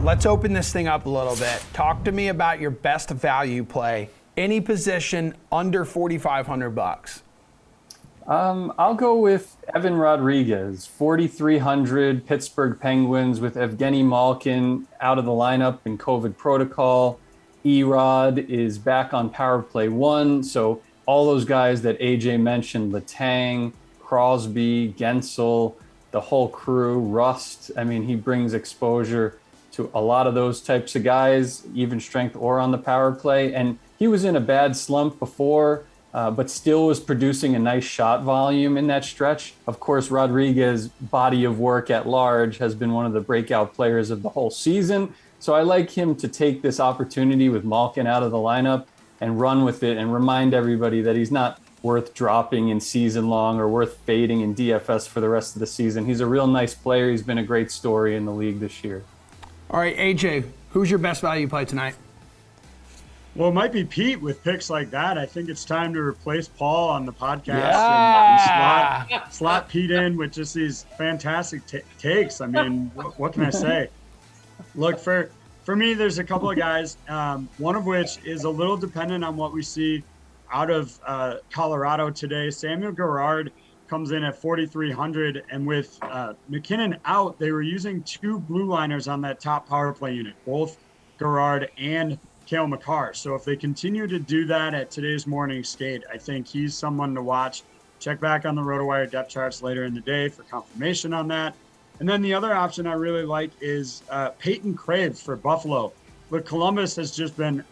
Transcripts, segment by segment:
let's open this thing up a little bit. Talk to me about your best value play. Any position under $4,500. I'll go with Evan Rodriguez, 4,300 Pittsburgh Penguins with Evgeny Malkin out of the lineup in COVID protocol. Girard is back on power play 1. So all those guys that AJ mentioned, Letang, Crosby, Gensel, the whole crew, Rust. I mean, he brings exposure to a lot of those types of guys, even strength or on the power play. And he was in a bad slump before, but still was producing a nice shot volume in that stretch. Of course, Rodriguez's body of work at large has been one of the breakout players of the whole season. So I like him to take this opportunity with Malkin out of the lineup and run with it and remind everybody that he's not worth dropping in season long or worth fading in DFS for the rest of the season. He's a real nice player. He's been a great story in the league this year. All right, AJ, who's your best value play tonight? Well, it might be Pete with picks like that. I think it's time to replace Paul on the podcast and slot Pete in with just these fantastic takes. I mean, what can I say? Look, for me, there's a couple of guys, one of which is a little dependent on what we see out of Colorado today. Samuel Girard comes in at 4,300, and with McKinnon out, they were using 2 blue liners on that top power play unit, both Girard and Cale Makar. So if they continue to do that at today's morning skate, I think he's someone to watch. Check back on the Rotowire depth charts later in the day for confirmation on that. And then the other option I really like is Peyton Krebs for Buffalo. Look, Columbus has just been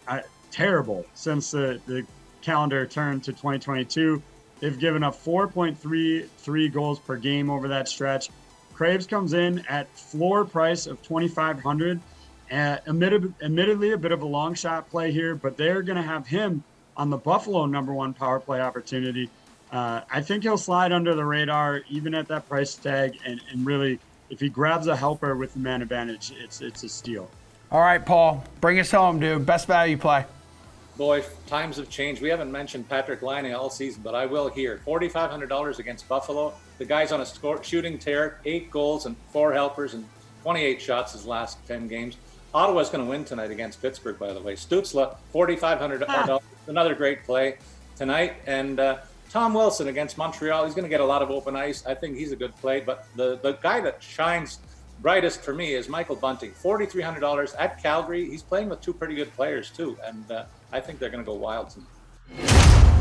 terrible since the calendar turned to 2022. They've given up 4.33 goals per game over that stretch. Krebs comes in at floor price of 2,500. Admittedly, a bit of a long shot play here, but they're going to have him on the Buffalo #1 power play opportunity. I think he'll slide under the radar even at that price tag, and really, if he grabs a helper with the man advantage, it's a steal. All right, Paul, bring us home, dude. Best value play. Boy, times have changed. We haven't mentioned Patrick Laine all season, but I will here. $4,500 against Buffalo. The guy's on a shooting tear, 8 goals and 4 helpers and 28 shots his last 10 games. Ottawa's going to win tonight against Pittsburgh, by the way. Stutzla, $4,500, another great play tonight. And Tom Wilson against Montreal, he's going to get a lot of open ice. I think he's a good play. But the guy that shines brightest for me is Michael Bunting, $4,300 at Calgary. He's playing with 2 pretty good players, too. And I think they're going to go wild tonight.